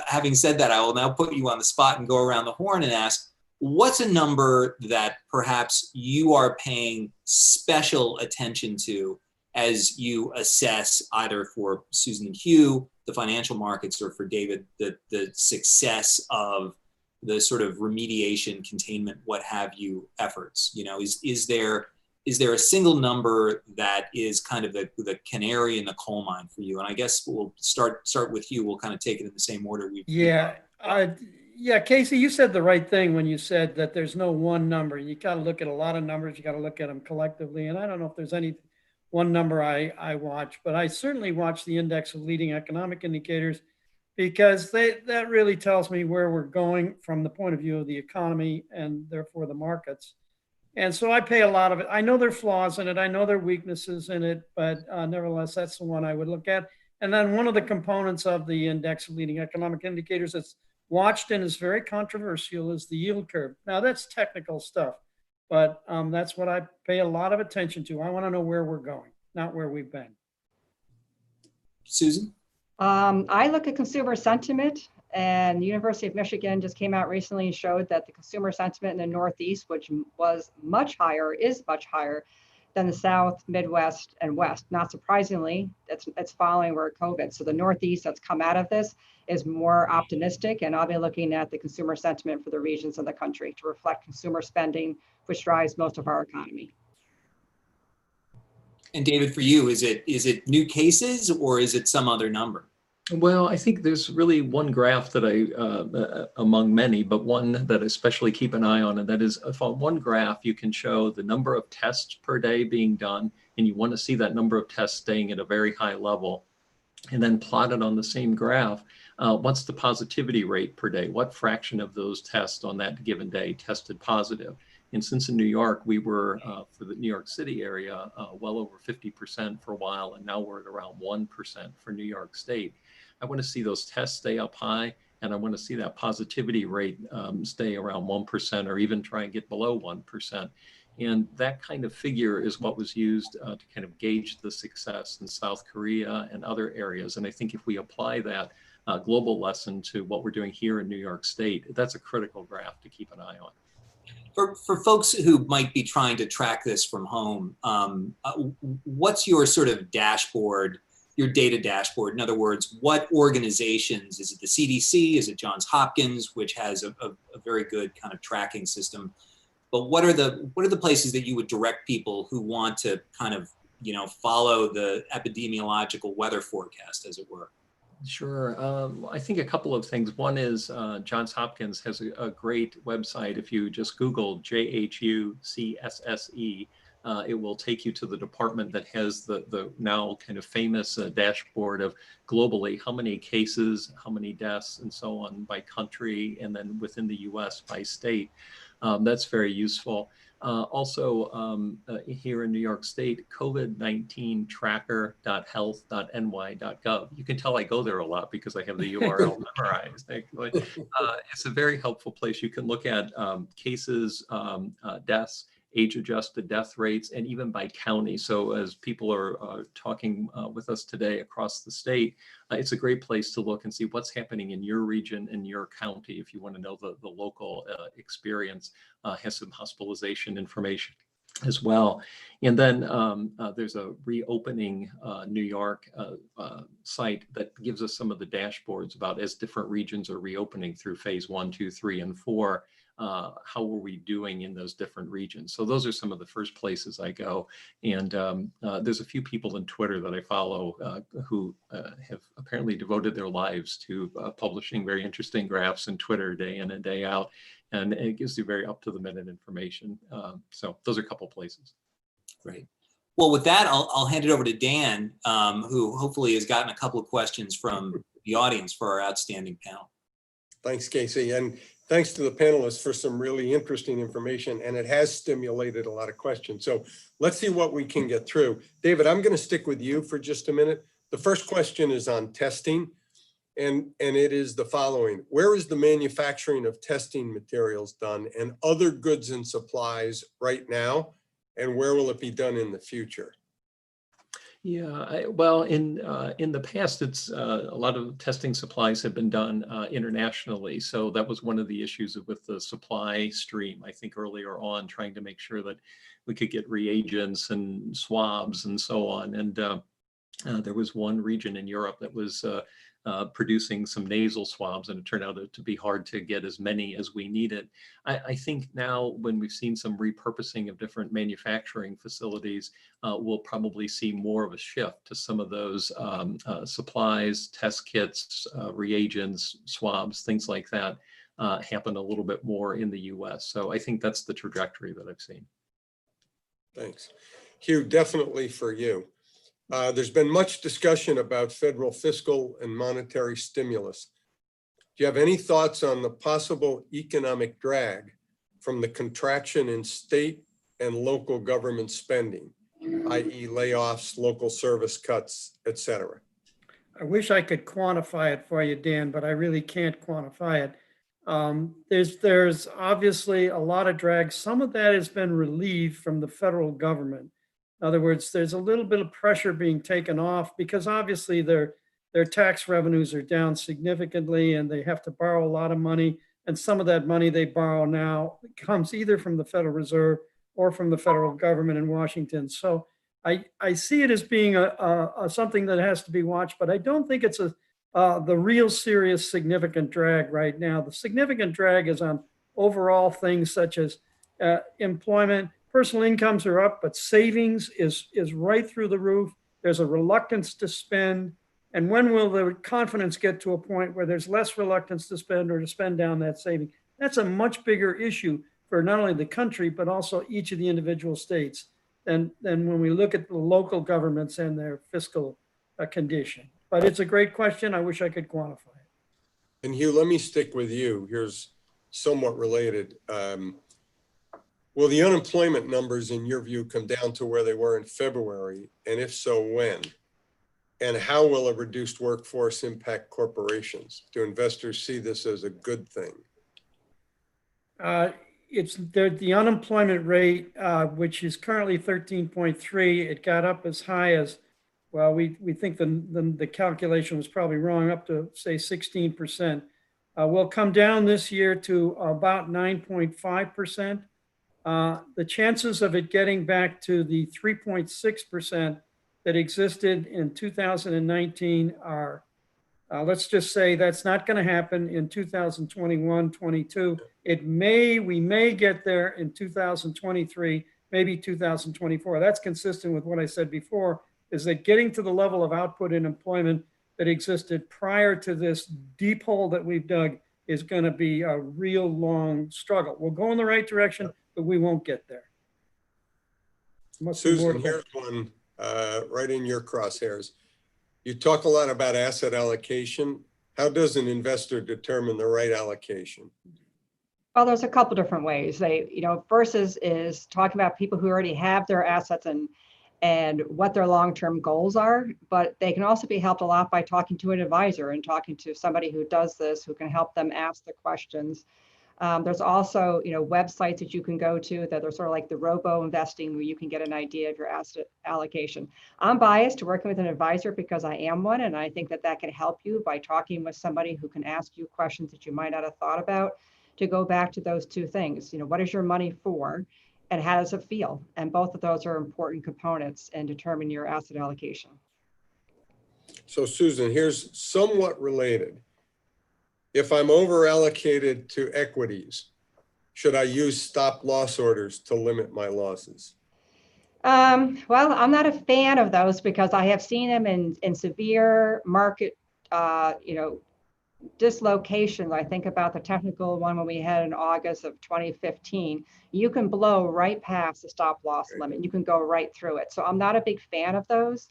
Having said that, I will now put you on the spot and go around the horn and ask, what's a number that perhaps you are paying special attention to as you assess, either for Susan and Hugh, the financial markets, or for David, the success of the sort of remediation, containment, what have you efforts? You know, is there a single number that is kind of the canary in the coal mine for you? And I guess we'll start with you. We'll kind of take it in the same order. Yeah, Casey, you said the right thing when you said that there's no one number. You got to look at a lot of numbers. You got to look at them collectively. And I don't know if there's any one number I watch, but I certainly watch the index of leading economic indicators, because that really tells me where we're going from the point of view of the economy and therefore the markets. And so I pay a lot of it. I know there are flaws in it. I know there are weaknesses in it, but nevertheless, that's the one I would look at. And then one of the components of the index of leading economic indicators that's watched and is very controversial is the yield curve. Now that's technical stuff, but that's what I pay a lot of attention to. I want to know where we're going, not where we've been. Susan? I look at consumer sentiment, and the University of Michigan just came out recently and showed that the consumer sentiment in the Northeast, which was much higher, is much higher than the South, Midwest, and West. Not surprisingly, it's following where COVID. So the Northeast that's come out of this is more optimistic, and I'll be looking at the consumer sentiment for the regions of the country to reflect consumer spending, which drives most of our economy. And David, for you, is it new cases or is it some other number? Well, I think there's really one graph that among many, but one that I especially keep an eye on, and that is if on one graph you can show the number of tests per day being done, and you want to see that number of tests staying at a very high level, and then plotted on the same graph, what's the positivity rate per day? What fraction of those tests on that given day tested positive? And since in New York, we were, for the New York City area, well over 50% for a while, and now we're at around 1% for New York State. I want to see those tests stay up high, and I want to see that positivity rate stay around 1% or even try and get below 1%. And that kind of figure is what was used to kind of gauge the success in South Korea and other areas. And I think if we apply that global lesson to what we're doing here in New York State, that's a critical graph to keep an eye on. For folks who might be trying to track this from home, what's your sort of dashboard, your data dashboard? In other words, what organizations, is it the CDC, is it Johns Hopkins, which has a very good kind of tracking system? But what are the places that you would direct people who want to kind of, follow the epidemiological weather forecast, as it were? Sure. I think a couple of things. One is Johns Hopkins has a great website. If you just Google JHUCSSE, it will take you to the department that has the now kind of famous dashboard of globally how many cases, how many deaths, and so on by country, and then within the US by state. That's very useful. Also, here in New York State, COVID-19 tracker.health.ny.gov. You can tell I go there a lot because I have the URL memorized. Actually, it's a very helpful place. You can look at cases, deaths, age-adjusted death rates, and even by county. So as people are talking with us today across the state, it's a great place to look and see what's happening in your region and your county if you want to know the local experience. Has some hospitalization information as well. And then there's a reopening New York site that gives us some of the dashboards about as different regions are reopening through phase 1, 2, 3, and 4. How were we doing in those different regions? So those are some of the first places I go. And there's a few people on Twitter that I follow who have apparently devoted their lives to publishing very interesting graphs on Twitter day in and day out. And it gives you very up-to-the-minute information. So those are a couple places. Great. Well, with that, I'll hand it over to Dan, who hopefully has gotten a couple of questions from the audience for our outstanding panel. Thanks, Casey. And thanks to the panelists for some really interesting information. And it has stimulated a lot of questions. So let's see what we can get through. David, I'm going to stick with you for just a minute. The first question is on testing. And it is the following: where is the manufacturing of testing materials done and other goods and supplies right now? And where will it be done in the future? Yeah, well, in the past, it's a lot of testing supplies have been done internationally. So that was one of the issues with the supply stream, I think earlier on, trying to make sure that we could get reagents and swabs and so on. And there was one region in Europe that was producing some nasal swabs, and it turned out to be hard to get as many as we needed. I think now when we've seen some repurposing of different manufacturing facilities, we'll probably see more of a shift to some of those supplies, test kits, reagents, swabs, things like that happen a little bit more in the US. So I think that's the trajectory that I've seen. Thanks. Hugh, definitely for you. There's been much discussion about federal fiscal and monetary stimulus. Do you have any thoughts on the possible economic drag from the contraction in state and local government spending, i.e. layoffs, local service cuts, et cetera? I wish I could quantify it for you, Dan, but I really can't quantify it. There's obviously a lot of drag. Some of that has been relieved from the federal government. In other words, there's a little bit of pressure being taken off because obviously their tax revenues are down significantly and they have to borrow a lot of money. And some of that money they borrow now comes either from the Federal Reserve or from the federal government in Washington. So I see it as being a something that has to be watched, but I don't think it's the real serious significant drag right now. The significant drag is on overall things such as employment. Personal incomes are up, but savings is right through the roof. There's a reluctance to spend. And when will the confidence get to a point where there's less reluctance to spend or to spend down that saving? That's a much bigger issue for not only the country, but also each of the individual states than when we look at the local governments and their fiscal condition. But it's a great question. I wish I could quantify it. And Hugh, let me stick with you. Here's somewhat related. Will the unemployment numbers, in your view, come down to where they were in February? And if so, when? And how will a reduced workforce impact corporations? Do investors see this as a good thing? It's the unemployment rate, which is currently 13.3. It got up as high as, well, we think the calculation was probably wrong, up to say 16%. Will come down this year to about 9.5%. The chances of it getting back to the 3.6% that existed in 2019 are, let's just say that's not going to happen in 2021, 22. We may get there in 2023, maybe 2024. That's consistent with what I said before, is that getting to the level of output and employment that existed prior to this deep hole that we've dug is going to be a real long struggle. We'll go in the right direction, but we won't get there. Susan, here's one right in your crosshairs. You talk a lot about asset allocation. How does an investor determine the right allocation? Well, there's a couple different ways. First is talking about people who already have their assets and what their long-term goals are, but they can also be helped a lot by talking to an advisor and talking to somebody who does this, who can help them ask the questions. There's also, websites that you can go to that are sort of like the robo investing, where you can get an idea of your asset allocation. I'm biased to working with an advisor because I am one, and I think that can help you by talking with somebody who can ask you questions that you might not have thought about, to go back to those two things. What is your money for, and how does it feel? And both of those are important components in determining your asset allocation. So Susan, here's somewhat related. If I'm over allocated to equities, should I use stop loss orders to limit my losses? Well, I'm not a fan of those because I have seen them in severe market, dislocations. I think about the technical one when we had in August of 2015. You can blow right past the stop loss limit. You can go right through it. So I'm not a big fan of those.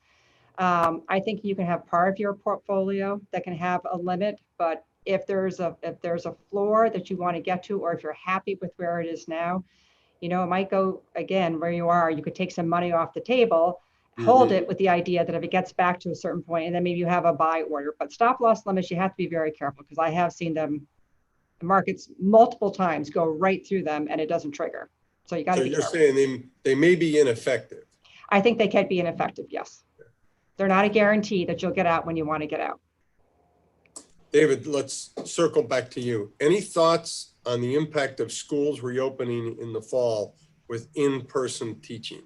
I think you can have part of your portfolio that can have a limit, but if there's a floor that you want to get to, or if you're happy with where it is now, it might go again where you are. You could take some money off the table, hold it with the idea that if it gets back to a certain point, and then maybe you have a buy order. But stop loss limits, you have to be very careful, because I have seen the markets multiple times go right through them and it doesn't trigger. So you got to be careful. So you're saying they may be ineffective? I think they can be ineffective, yes. They're not a guarantee that you'll get out when you want to get out. David, let's circle back to you. Any thoughts on the impact of schools reopening in the fall with in-person teaching?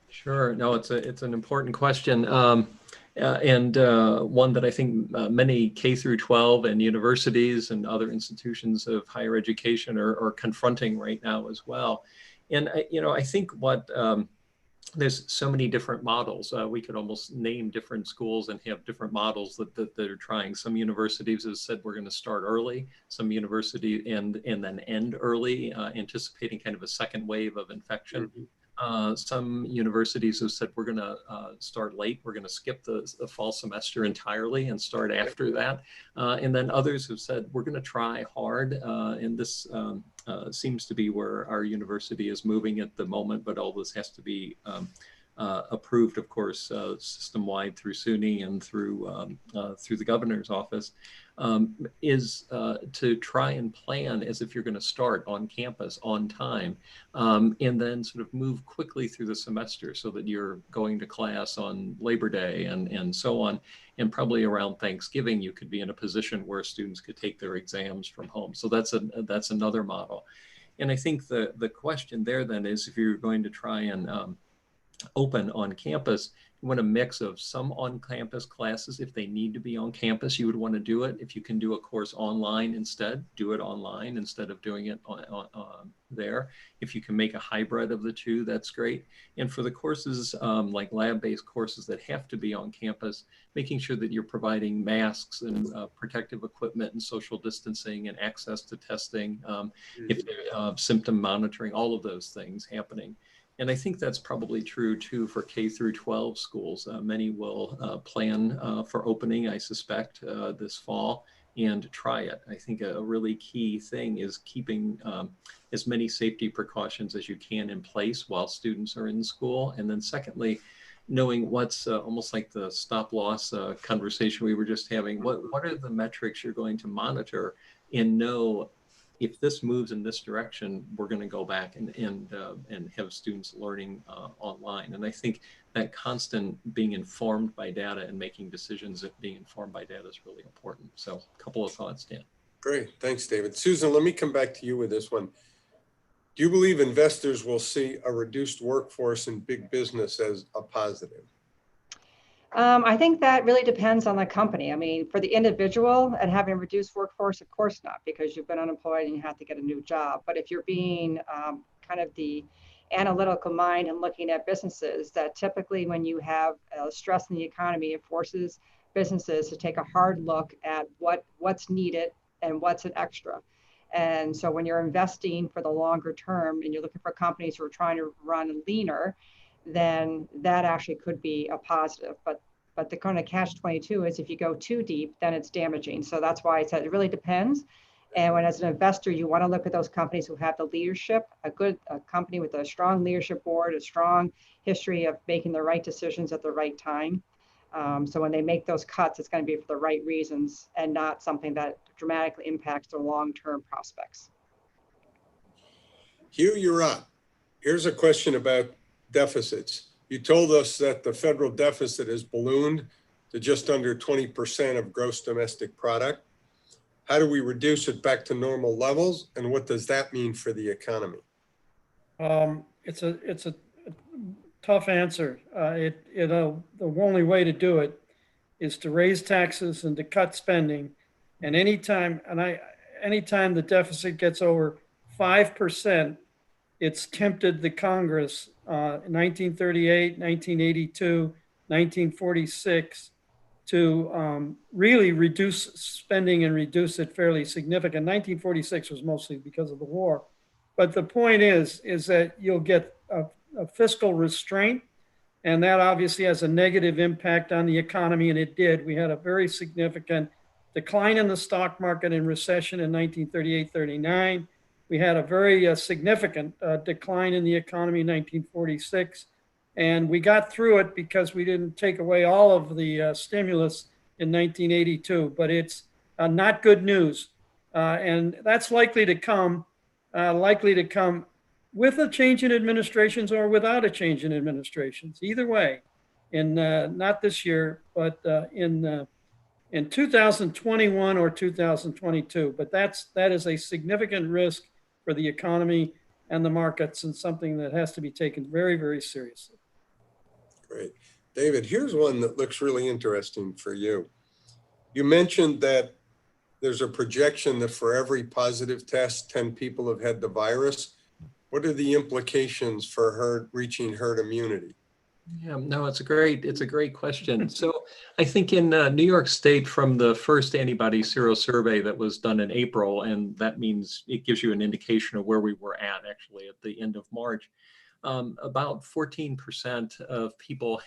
Sure. No, it's an important question, and one that I think many K through 12 and universities and other institutions of higher education are confronting right now as well. And I think there's so many different models. We could almost name different schools and have different models that are trying. Some universities have said we're going to start early. Some university and then end early, anticipating kind of a second wave of infection. Some universities have said we're going to start late. We're going to skip the fall semester entirely and start after that. And then others have said we're going to try hard. And this seems to be where our university is moving at the moment, but all this has to be approved, of course, system-wide through SUNY and through the governor's office, is to try and plan as if you're going to start on campus on time, and then sort of move quickly through the semester so that you're going to class on Labor Day and so on. And probably around Thanksgiving, you could be in a position where students could take their exams from home. So that's another model. And I think the question there then is, if you're going to try and open on campus, you want a mix of some on-campus classes. If they need to be on campus, you would want to do it. If you can do a course online instead, do it online instead of doing it on there. If you can make a hybrid of the two, that's great. And for the courses like lab-based courses that have to be on campus, making sure that you're providing masks and protective equipment and social distancing and access to testing, if symptom monitoring, all of those things happening. And I think that's probably true too for K through 12 schools. Many will plan for opening, I suspect, this fall and try it. I think a really key thing is keeping as many safety precautions as you can in place while students are in school. And then secondly, knowing what's almost like the stop loss conversation we were just having. What are the metrics you're going to monitor and know if this moves in this direction, we're going to go back and have students learning online. And I think that constant being informed by data and making decisions being informed by data is really important. So a couple of thoughts, Dan. Great. Thanks, David. Susan, let me come back to you with this one. Do you believe investors will see a reduced workforce in big business as a positive? I think that really depends on the company. I mean, for the individual and having a reduced workforce, of course not, because you've been unemployed and you have to get a new job. But if you're being kind of the analytical mind and looking at businesses, that typically when you have stress in the economy, it forces businesses to take a hard look at what's needed and what's an extra. And so when you're investing for the longer term and you're looking for companies who are trying to run leaner, then that actually could be a positive. But the kind of catch-22 is if you go too deep, then it's damaging. So that's why I said it really depends. And when as an investor, you want to look at those companies who have the leadership, a company with a strong leadership board, a strong history of making the right decisions at the right time. So when they make those cuts, it's going to be for the right reasons and not something that dramatically impacts their long-term prospects. Hugh, you're up. Here's a question about deficits. You told us that the federal deficit has ballooned to just under 20% of gross domestic product. How do we reduce it back to normal levels? And what does that mean for the economy? It's a tough answer. The only way to do it is to raise taxes and to cut spending. And anytime the deficit gets over 5%, it's tempted the Congress, 1938, 1982, 1946, to really reduce spending and reduce it fairly significant. 1946 was mostly because of the war. But the point is that you'll get a fiscal restraint, and that obviously has a negative impact on the economy, and it did. We had a very significant decline in the stock market and recession in 1938-39. We had a very significant decline in the economy in 1946. And we got through it because we didn't take away all of the stimulus in 1982. But it's not good news. And that's likely to come with a change in administrations or without a change in administrations. Either way, not this year, but in 2021 or 2022. But that is a significant risk for the economy and the markets, and something that has to be taken very, very seriously. Great. David, here's one that looks really interesting for you. You mentioned that there's a projection that for every positive test, 10 people have had the virus. What are the implications for reaching herd immunity? Yeah, no, it's a great question. So I think in New York State, from the first antibody serosurvey that was done in April, and that means it gives you an indication of where we were at actually at the end of March, about 14% of people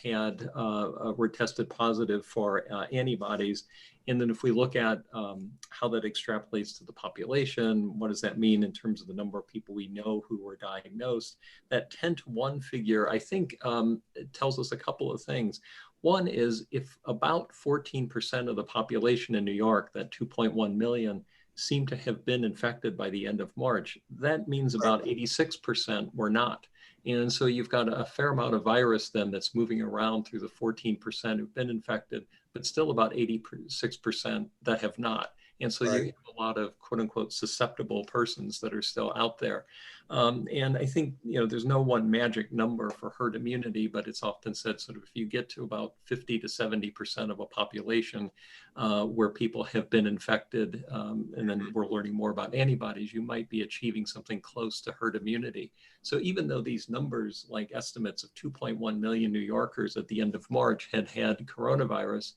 were tested positive for antibodies. And then if we look at how that extrapolates to the population, what does that mean in terms of the number of people we know who were diagnosed? That 10 to 1 figure, I think, it tells us a couple of things. One is if about 14% of the population in New York, that 2.1 million, seem to have been infected by the end of March, that means about 86% were not. And so you've got a fair amount of virus then that's moving around through the 14% who've been infected, but still about 86% that have not. And so you have a lot of quote unquote susceptible persons that are still out there. And I think, there's no one magic number for herd immunity, but it's often said sort of if you get to about 50 to 70% of a population where people have been infected, and then we're learning more about antibodies, you might be achieving something close to herd immunity. So even though these numbers, like estimates of 2.1 million New Yorkers at the end of March had coronavirus,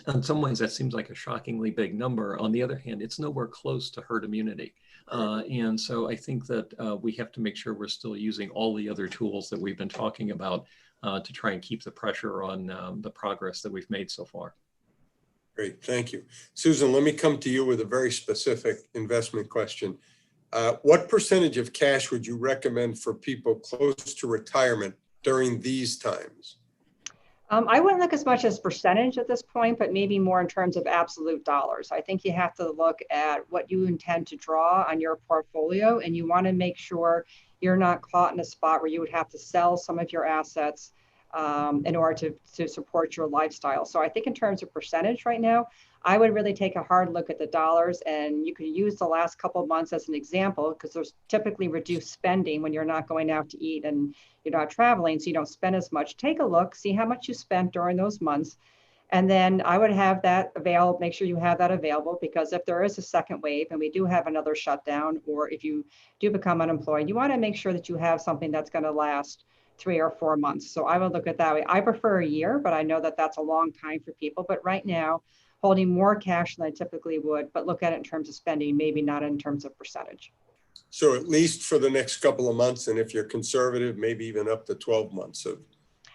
in some ways, that seems like a shockingly big number. On the other hand, it's nowhere close to herd immunity. And so I think that we have to make sure we're still using all the other tools that we've been talking about to try and keep the pressure on the progress that we've made so far. Great, thank you. Susan, let me come to you with a very specific investment question. What percentage of cash would you recommend for people close to retirement during these times? I wouldn't look as much as percentage at this point, but maybe more in terms of absolute dollars. I think you have to look at what you intend to draw on your portfolio, and you want to make sure you're not caught in a spot where you would have to sell some of your assets in order to support your lifestyle. So I think in terms of percentage right now, I would really take a hard look at the dollars, and you can use the last couple of months as an example because there's typically reduced spending when you're not going out to eat and you're not traveling, so you don't spend as much. Take a look, see how much you spent during those months. And then I would have that available, make sure you have that available, because if there is a second wave and we do have another shutdown, or if you do become unemployed, you want to make sure that you have something that's going to last 3 or 4 months. So I would look at that way. I prefer a year, but I know that that's a long time for people. But right now, holding more cash than I typically would, but look at it in terms of spending, maybe not in terms of percentage. So at least for the next couple of months, and if you're conservative, maybe even up to 12 months of.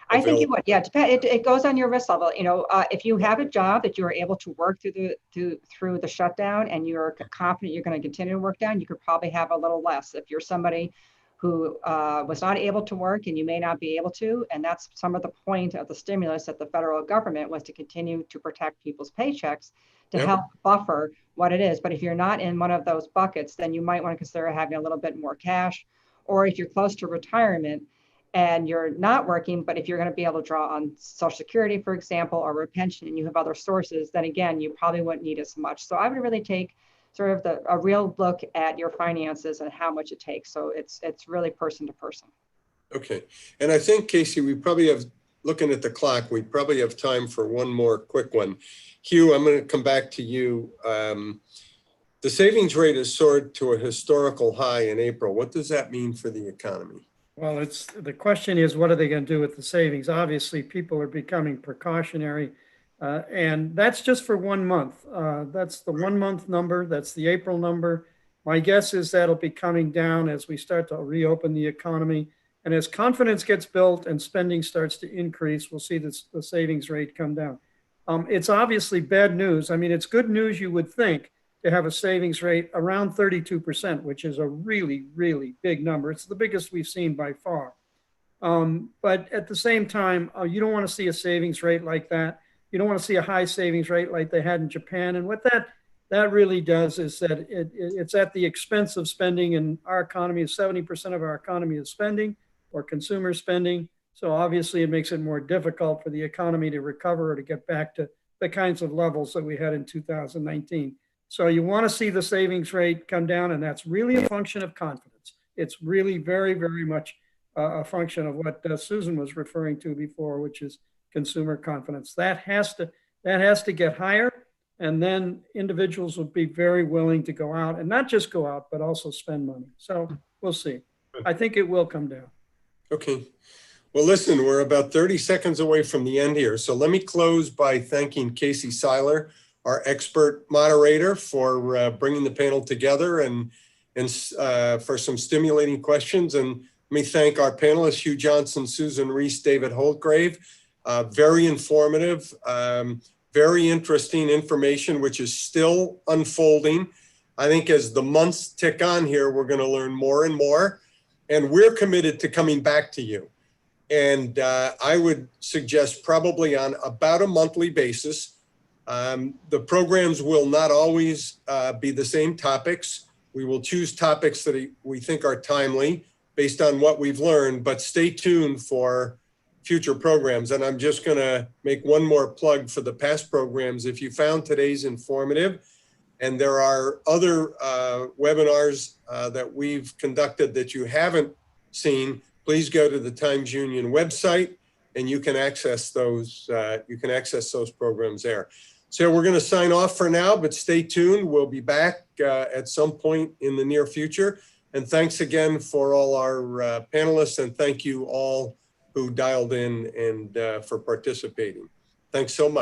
I think you would, yeah. It goes on your risk level. If you have a job that you are able to work through the shutdown, and you're confident you're going to continue to work down, you could probably have a little less. If you're somebody who was not able to work, and you may not be able to, and that's some of the point of the stimulus at the federal government, was to continue to protect people's paychecks to help buffer what it is. But if you're not in one of those buckets, then you might want to consider having a little bit more cash. Or if you're close to retirement and you're not working, but if you're going to be able to draw on Social Security, for example, or a pension, and you have other sources, then again, you probably wouldn't need as much. So I would really take sort of a real look at your finances and how much it takes. So it's really person to person. Okay. And I think, Casey, we probably have, looking at the clock, we probably have time for one more quick one. Hugh, I'm going to come back to you. The savings rate has soared to a historical high in April. What does that mean for the economy? Well, the question is, what are they going to do with the savings? Obviously, people are becoming precautionary, and that's just for 1 month. That's the 1 month number. That's the April number. My guess is that'll be coming down as we start to reopen the economy. And as confidence gets built and spending starts to increase, we'll see the savings rate come down. It's obviously bad news. I mean, it's good news, you would think, to have a savings rate around 32%, which is a really, really big number. It's the biggest we've seen by far. But at the same time, you don't want to see a savings rate like that. You don't want to see a high savings rate like they had in Japan. And what that really does is that it's at the expense of spending, and our economy is 70% of our economy is spending or consumer spending. So obviously it makes it more difficult for the economy to recover or to get back to the kinds of levels that we had in 2019. So you want to see the savings rate come down, and that's really a function of confidence. It's really very, very much a function of what Susan was referring to before, which is consumer confidence. That has to get higher, and then individuals will be very willing to go out, and not just go out, but also spend money. So we'll see. I think it will come down. Okay. Well, listen, we're about 30 seconds away from the end here. So let me close by thanking Casey Seiler, our expert moderator, for bringing the panel together and for some stimulating questions. And Let me thank our panelists, Hugh Johnson, Susan Reese, David Holtgrave. Very informative, very interesting information, which is still unfolding. I think as the months tick on here, we're going to learn more and more, and we're committed to coming back to you. And I would suggest probably on about a monthly basis. The programs will not always be the same topics. We will choose topics that we think are timely based on what we've learned, but stay tuned for future programs. And I'm just going to make one more plug for the past programs. If you found today's informative, and there are other webinars that we've conducted that you haven't seen, please go to the Times Union website and you can access those. You can access those programs there. So we're going to sign off for now, but stay tuned. We'll be back at some point in the near future. And thanks again for all our panelists, and thank you all who dialed in and for participating. Thanks so much.